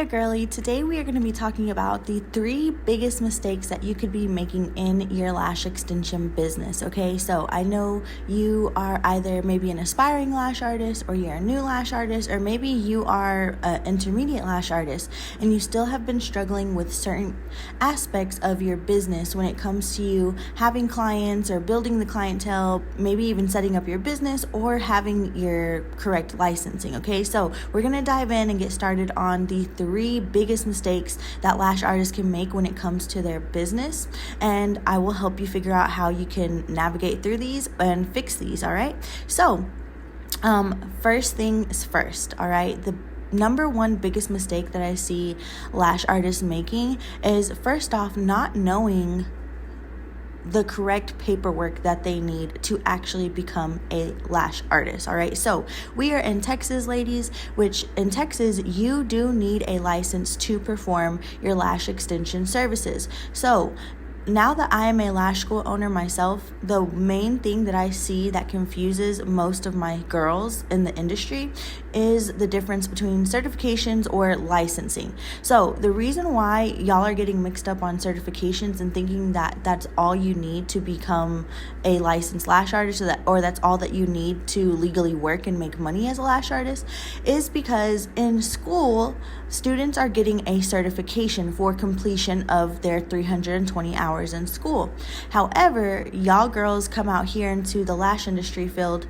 there, girly. Today we are going to be talking about the 3 biggest mistakes that you could be making in your lash extension business, okay? So I know you are either maybe an aspiring lash artist, or you're a new lash artist, or maybe you are an intermediate lash artist and you still have been struggling with certain aspects of your business when it comes to you having clients or building the clientele, maybe even setting up your business or having your correct licensing, okay? So we're going to dive in and get started on the 3 biggest mistakes that lash artists can make when it comes to their business, and I will help you figure out how you can navigate through these and fix these, all right? So first thing is first, all right? The number 1 biggest mistake that I see lash artists making is, first off, not knowing the correct paperwork that they need to actually become a lash artist. All right, so we are in Texas, ladies, which in Texas you do need a license to perform your lash extension services. So now that I am a lash school owner myself, the main thing that I see that confuses most of my girls in the industry is the difference between certifications or licensing. So the reason why y'all are getting mixed up on certifications and thinking that that's all you need to become a licensed lash artist, or that's all that you need to legally work and make money as a lash artist, is because in school, students are getting a certification for completion of their 320 hours in school. However, y'all girls come out here into the lash industry field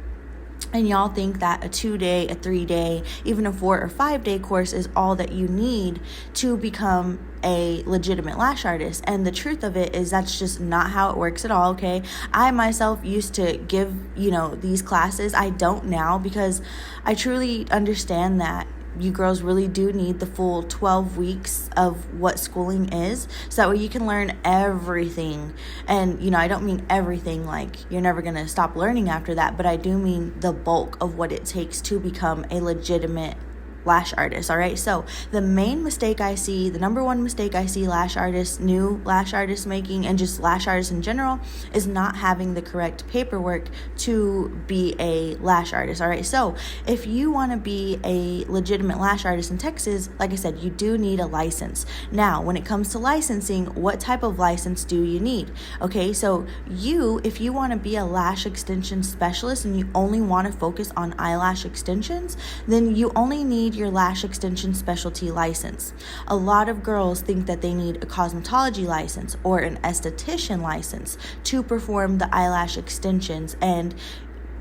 and y'all think that a 2-day, a 3-day, even a 4 or 5-day course is all that you need to become a legitimate lash artist. And the truth of it is that's just not how it works at all, okay? I myself used to give, these classes. I don't now, because I truly understand that you girls really do need the full 12 weeks of what schooling is, so that way you can learn everything. And I don't mean everything like you're never going to stop learning after that, but I do mean the bulk of what it takes to become a legitimate lash artist. All right, so the main mistake I see, the number 1 mistake I see lash artists, new lash artists making, and just lash artists in general, is not having the correct paperwork to be a lash artist. All right, so if you want to be a legitimate lash artist in Texas, like I said, you do need a license. Now, when it comes to licensing, what type of license do you need? Okay, so if you want to be a lash extension specialist and you only want to focus on eyelash extensions, then you only need your lash extension specialty license. A lot of girls think that they need a cosmetology license or an esthetician license to perform the eyelash extensions. And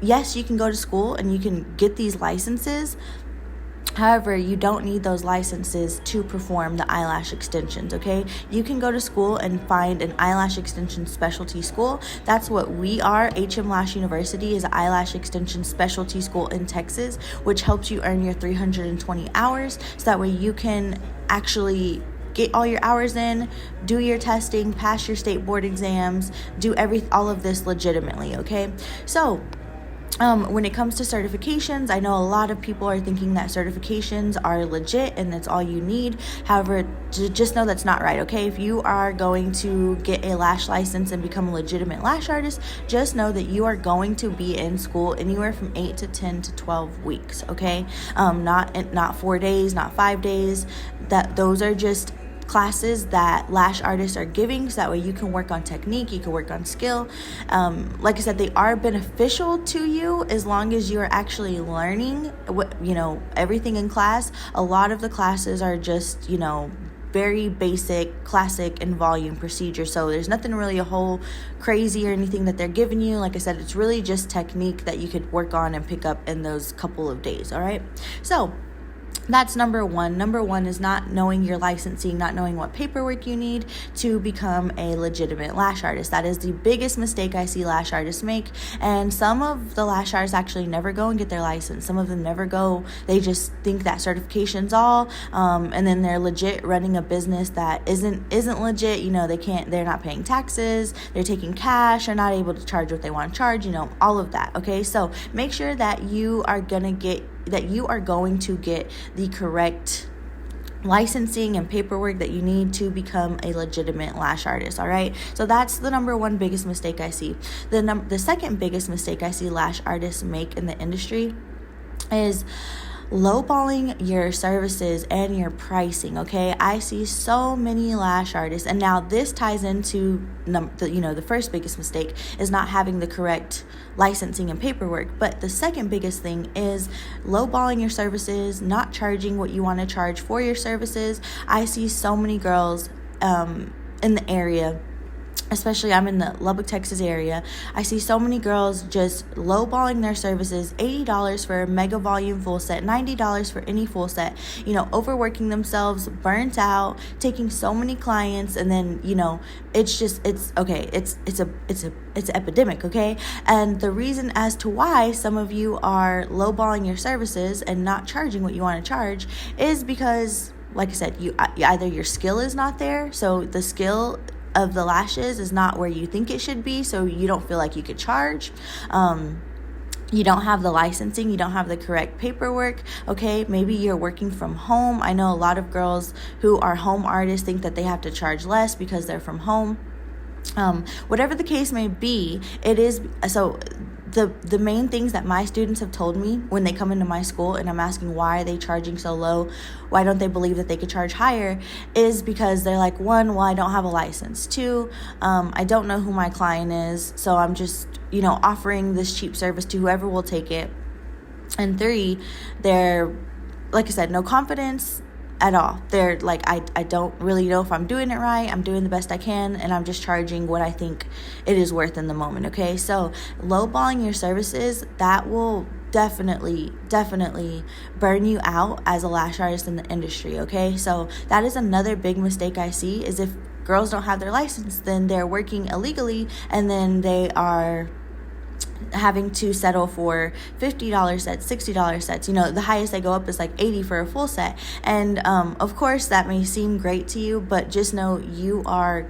yes, you can go to school and you can get these licenses. However, you don't need those licenses to perform the eyelash extensions, okay? You can go to school and find an eyelash extension specialty school. That's what we are. HM Lash University is an eyelash extension specialty school in Texas, which helps you earn your 320 hours, so that way you can actually get all your hours in, do your testing, pass your state board exams, do all of this legitimately, okay? So when it comes to certifications, I know a lot of people are thinking that certifications are legit and that's all you need. However, just know that's not right, okay? If you are going to get a lash license and become a legitimate lash artist, just know that you are going to be in school anywhere from 8 to 10 to 12 weeks, okay? Not 4 days, not 5 days. Those are just classes that lash artists are giving, so that way you can work on technique, you can work on skill. Like I said, they are beneficial to you as long as you are actually learning everything in class. A lot of the classes are just very basic, classic, and volume procedure, so there's nothing really a whole crazy or anything that they're giving you. Like I said, it's really just technique that you could work on and pick up in those couple of days. All right, so that's number 1. Number 1 is not knowing your licensing, not knowing what paperwork you need to become a legitimate lash artist. That is the biggest mistake I see lash artists make. And some of the lash artists actually never go and get their license. Some of them never go. They just think that certification's all, and then they're legit running a business that isn't legit. They're not paying taxes, they're taking cash, they're not able to charge what they want to charge, all of that. Okay, so make sure that you are going to get the correct licensing and paperwork that you need to become a legitimate lash artist. All right, so that's the number 1 biggest mistake I see. The second biggest mistake I see lash artists make in the industry is lowballing your services and your pricing, okay? I see so many lash artists, and now this ties into the first biggest mistake is not having the correct licensing and paperwork. But the second biggest thing is lowballing your services, not charging what you want to charge for your services. I see so many girls in the area, especially I'm in the Lubbock, Texas area. I see so many girls just lowballing their services, $80 for a mega volume full set, $90 for any full set, overworking themselves, burnt out, taking so many clients, and then, it's epidemic, okay? And the reason as to why some of you are lowballing your services and not charging what you want to charge is because, like I said, either your skill is not there, so the skill of the lashes is not where you think it should be, so you don't feel like you could charge. You don't have the licensing, you don't have the correct paperwork, okay? Maybe you're working from home. I know a lot of girls who are home artists think that they have to charge less because they're from home. Whatever the case may be, it is so. The main things that my students have told me when they come into my school and I'm asking why are they charging so low, why don't they believe that they could charge higher, is because they're like, one, well, I don't have a license. Two, I don't know who my client is, so I'm just, offering this cheap service to whoever will take it. And three, they're, like I said, no confidence at all. They're like, I don't really know if I'm doing it right. I'm doing the best I can, and I'm just charging what I think it is worth in the moment, okay? So lowballing your services, that will definitely burn you out as a lash artist in the industry, okay? So that is another big mistake I see, is if girls don't have their license, then they're working illegally, and then they are having to settle for $50 sets, $60 sets. The highest they go up is like $80 for a full set. And of course that may seem great to you, but just know you are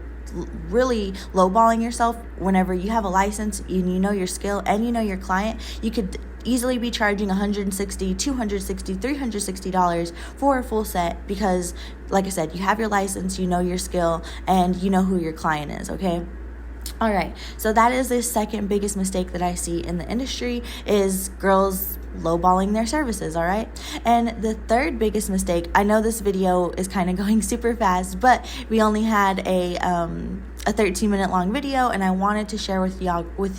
really lowballing yourself. Whenever you have a license and you know your skill and you know your client, you could easily be charging $160, $260, $360 for a full set because, like I said, you have your license, you know your skill, and you know who your client is, okay? All right, so that is the second biggest mistake that I see in the industry, is girls lowballing their services, all right? And the third biggest mistake, I know this video is kind of going super fast, but we only had a 13-minute long video, and I wanted to share with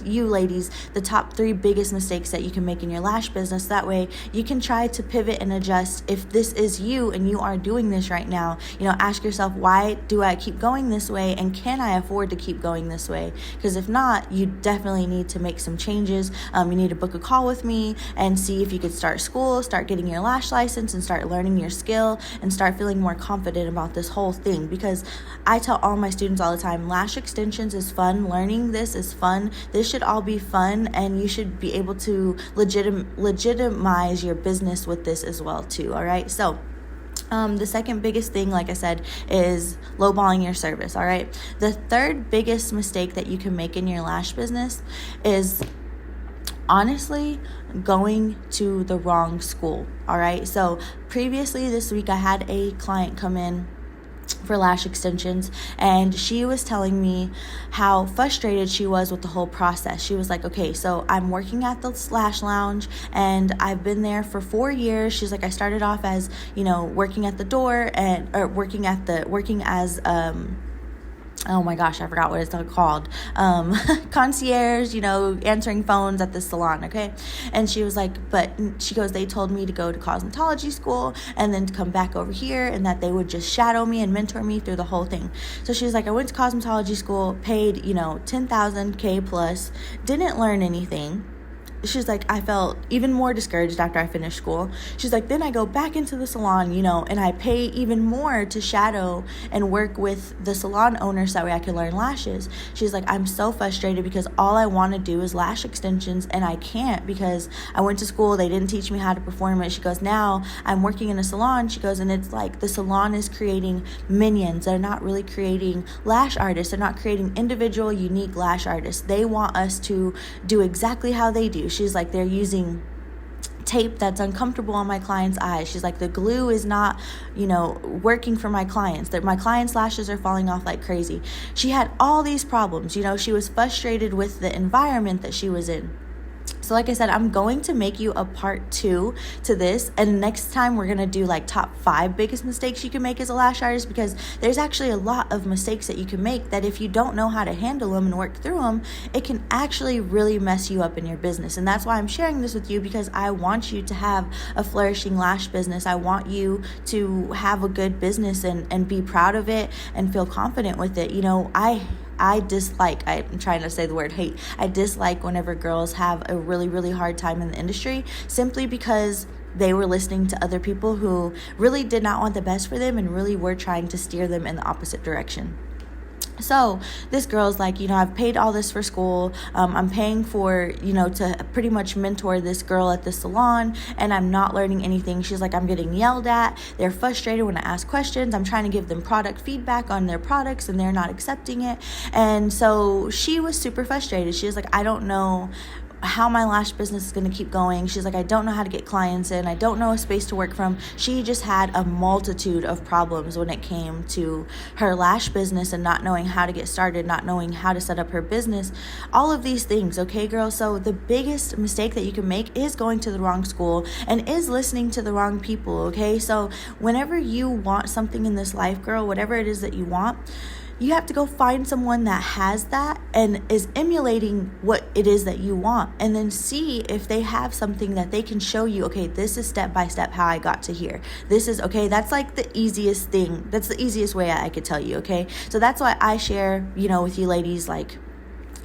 you ladies, the top 3 biggest mistakes that you can make in your lash business. That way you can try to pivot and adjust. If this is you and you are doing this right now, ask yourself, why do I keep going this way, and can I afford to keep going this way? Because if not, you definitely need to make some changes. You need to book a call with me and see if you could start school, start getting your lash license, and start learning your skill, and start feeling more confident about this whole thing. Because I tell all my students all the time, lash extensions is fun. Learning this is fun. This should all be fun, and you should be able to legitimize your business with this as well too. All right. So the second biggest thing, like I said, is lowballing your service. All right. The third biggest mistake that you can make in your lash business is honestly going to the wrong school. All right. So previously this week, I had a client come in for lash extensions, and she was telling me how frustrated she was with the whole process. She was like, okay, so I'm working at the Lash Lounge, and I've been there for 4 years. She's like, I started off as, working at the door or working as oh my gosh, I forgot what it's called, concierge, answering phones at the salon, okay? And she was like, she goes, they told me to go to cosmetology school and then to come back over here, and that they would just shadow me and mentor me through the whole thing. So she's like, I went to cosmetology school, paid, $10,000 plus, didn't learn anything. She's like, I felt even more discouraged after I finished school. She's like, then I go back into the salon, and I pay even more to shadow and work with the salon owner so that way I can learn lashes. She's like, I'm so frustrated because all I want to do is lash extensions, and I can't because I went to school, they didn't teach me how to perform it. She goes, now I'm working in a salon. She goes, and it's like the salon is creating minions. They're not really creating lash artists. They're not creating individual, unique lash artists. They want us to do exactly how they do. She's like, they're using tape that's uncomfortable on my client's eyes. She's like, the glue is not, working for my clients. That my clients' lashes are falling off like crazy. She had all these problems. She was frustrated with the environment that she was in. So like I said, I'm going to make you a part 2 to this, and next time we're gonna do like top 5 biggest mistakes you can make as a lash artist, because there's actually a lot of mistakes that you can make that if you don't know how to handle them and work through them, it can actually really mess you up in your business. And that's why I'm sharing this with you, because I want you to have a flourishing lash business. I want you to have a good business and be proud of it and feel confident with it. You know, I'm trying to say the word hate. I dislike whenever girls have a really, really hard time in the industry simply because they were listening to other people who really did not want the best for them and really were trying to steer them in the opposite direction. So this girl's like, you know, I've paid all this for school. I'm paying for, you know, to pretty much mentor this girl at the salon, and I'm not learning anything. She's like, I'm getting yelled at. They're frustrated when I ask questions. I'm trying to give them product feedback on their products and they're not accepting it. And so she was super frustrated. She was like, I don't know how my lash business is going to keep going. She's like, I don't know how to get clients in. I don't know a space to work from. She just had a multitude of problems when it came to her lash business and not knowing how to get started, not knowing how to set up her business, all of these things. Okay, girl. So the biggest mistake that you can make is going to the wrong school and is listening to the wrong people. Okay. So whenever you want something in this life, girl, whatever it is that you want, you have to go find someone that has that and is emulating what it is that you want, and then see if they have something that they can show you. Okay, this is step by step how I got to here. This is okay. That's like the easiest thing. That's the easiest way I could tell you. Okay, so that's why I share, you know, with you ladies, like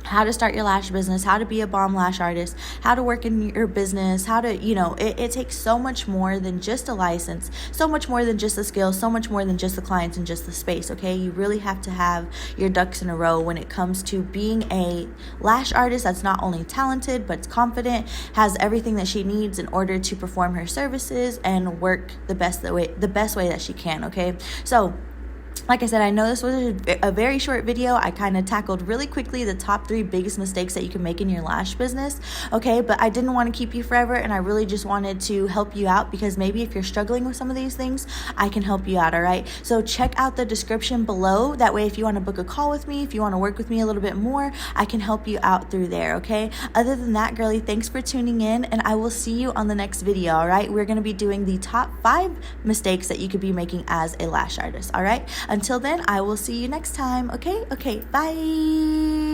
how to start your lash business, how to be a bomb lash artist, how to work in your business, how to, you know, it takes so much more than just a license, so much more than just the skills, so much more than just the clients and just the space, okay? You really have to have your ducks in a row when it comes to being a lash artist that's not only talented, but confident, has everything that she needs in order to perform her services and work the best way that she can, okay? So like I said, I know this was a very short video. I kind of tackled really quickly the top 3 biggest mistakes that you can make in your lash business, okay? But I didn't want to keep you forever, and I really just wanted to help you out, because maybe if you're struggling with some of these things, I can help you out, all right? So check out the description below. That way, if you want to book a call with me, if you want to work with me a little bit more, I can help you out through there, okay? Other than that, girly, thanks for tuning in, and I will see you on the next video, all right? We're going to be doing the top 5 mistakes that you could be making as a lash artist, all right? Until then, I will see you next time, okay? Okay, bye.